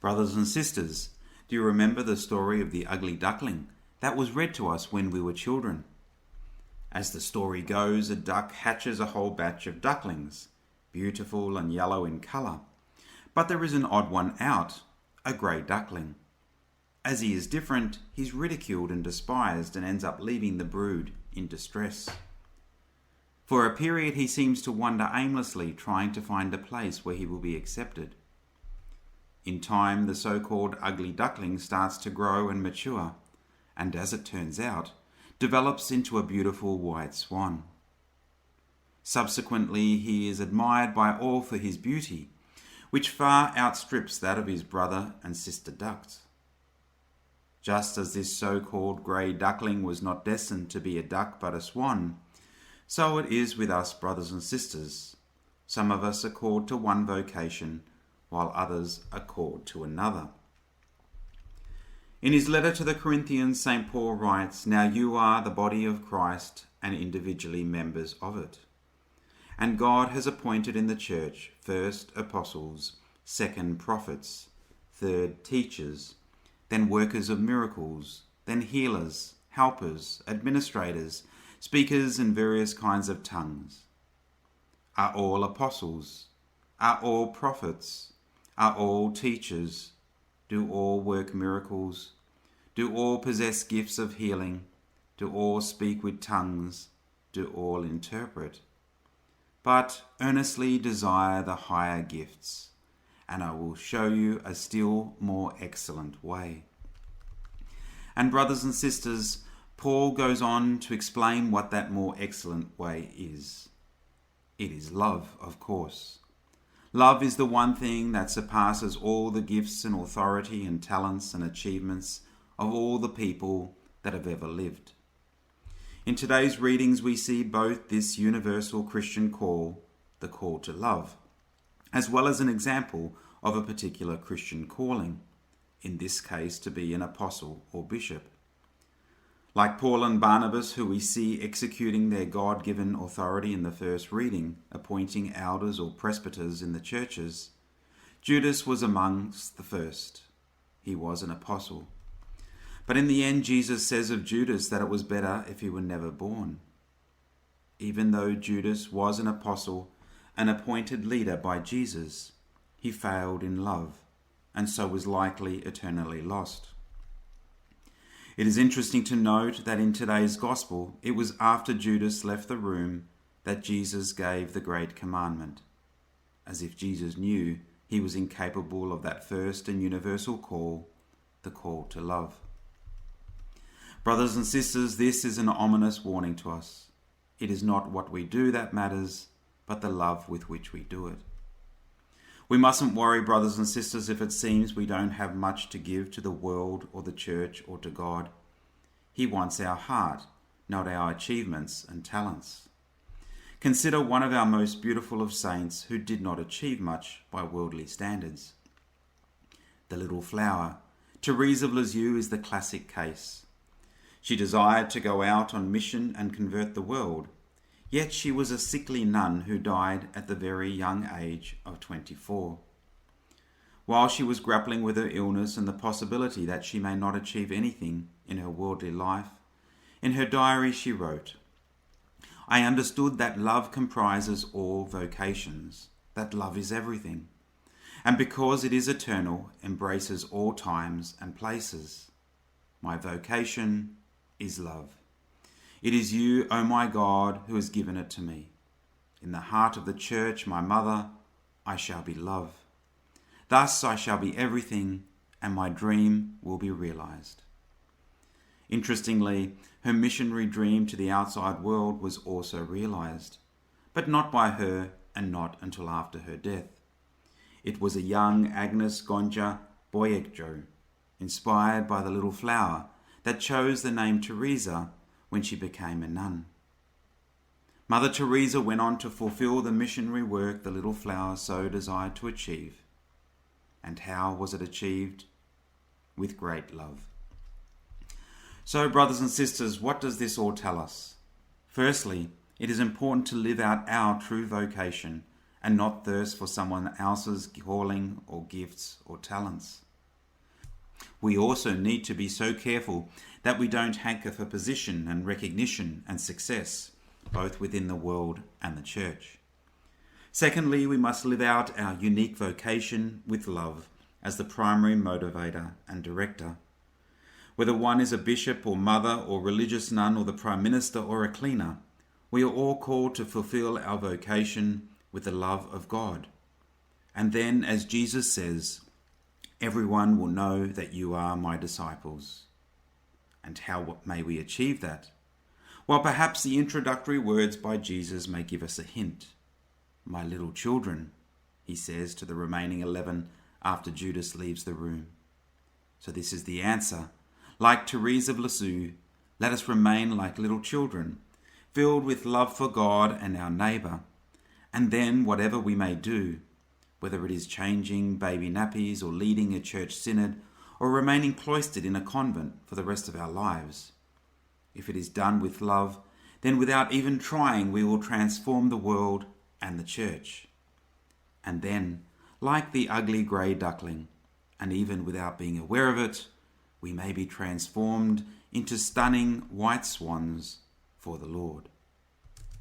Brothers and sisters, do you remember the story of the ugly duckling that was read to us when we were children? As the story goes, a duck hatches a whole batch of ducklings, beautiful and yellow in colour. But there is an odd one out, a grey duckling. As he is different, he's ridiculed and despised and ends up leaving the brood in distress. For a period he seems to wander aimlessly, trying to find a place where he will be accepted. In time, the so-called ugly duckling starts to grow and mature, and as it turns out, develops into a beautiful white swan. Subsequently, he is admired by all for his beauty, which far outstrips that of his brother and sister ducks. Just as this so-called grey duckling was not destined to be a duck but a swan, so it is with us brothers and sisters. Some of us are called to one vocation, while others are called to another. In his letter to the Corinthians, St. Paul writes, "Now you are the body of Christ and individually members of it. And God has appointed in the church, first apostles, second prophets, third teachers, then workers of miracles, then healers, helpers, administrators, speakers in various kinds of tongues. Are all apostles? Are all prophets? Are all teachers? Do all work miracles? Do all possess gifts of healing? Do all speak with tongues? Do all interpret? But earnestly desire the higher gifts, and I will show you a still more excellent way." And brothers and sisters, Paul goes on to explain what that more excellent way is. It is love, of course. Love is the one thing that surpasses all the gifts and authority and talents and achievements of all the people that have ever lived. In today's readings, we see both this universal Christian call, the call to love, as well as an example of a particular Christian calling, in this case to be an apostle or bishop. Like Paul and Barnabas, who we see executing their God-given authority in the first reading, appointing elders or presbyters in the churches, Judas was amongst the first. He was an apostle. But in the end, Jesus says of Judas that it was better if he were never born. Even though Judas was an apostle, an appointed leader by Jesus, he failed in love, and so was likely eternally lost. It is interesting to note that in today's gospel, it was after Judas left the room that Jesus gave the great commandment, as if Jesus knew he was incapable of that first and universal call, the call to love. Brothers and sisters, this is an ominous warning to us. It is not what we do that matters, but the love with which we do it. We mustn't worry, brothers and sisters, if it seems we don't have much to give to the world or the church or to God. He wants our heart, not our achievements and talents. Consider one of our most beautiful of saints who did not achieve much by worldly standards. The little flower, Therese of Lisieux, is the classic case. She desired to go out on mission and convert the world, yet she was a sickly nun who died at the very young age of 24. While she was grappling with her illness and the possibility that she may not achieve anything in her worldly life, in her diary she wrote, "I understood that love comprises all vocations, that love is everything, and because it is eternal, embraces all times and places. My vocation is love. It is you, O my God, who has given it to me. In the heart of the church, my mother, I shall be love. Thus I shall be everything, and my dream will be realized." Interestingly, her missionary dream to the outside world was also realized, but not by her and not until after her death. It was a young Agnes Gonja Boyekjo, inspired by the little flower, that chose the name Teresa when she became a nun. Mother Teresa went on to fulfill the missionary work the little flower so desired to achieve. And how was it achieved? With great love. So, brothers and sisters, what does this all tell us? Firstly, it is important to live out our true vocation and not thirst for someone else's calling or gifts or talents. We also need to be so careful that we don't hanker for position and recognition and success, both within the world and the church. Secondly, we must live out our unique vocation with love as the primary motivator and director. Whether one is a bishop or mother or religious nun or the prime minister or a cleaner, we are all called to fulfill our vocation with the love of God. And then, as Jesus says, everyone will know that you are my disciples. And how may we achieve that? Well, perhaps the introductory words by Jesus may give us a hint. My little children, he says to the remaining 11 after Judas leaves the room. So this is the answer. Like Therese of Lisieux, let us remain like little children, filled with love for God and our neighbour. And then, whatever we may do, whether it is changing baby nappies or leading a church synod or remaining cloistered in a convent for the rest of our lives, if it is done with love, then without even trying we will transform the world and the church. And then, like the ugly grey duckling, and even without being aware of it, we may be transformed into stunning white swans for the Lord.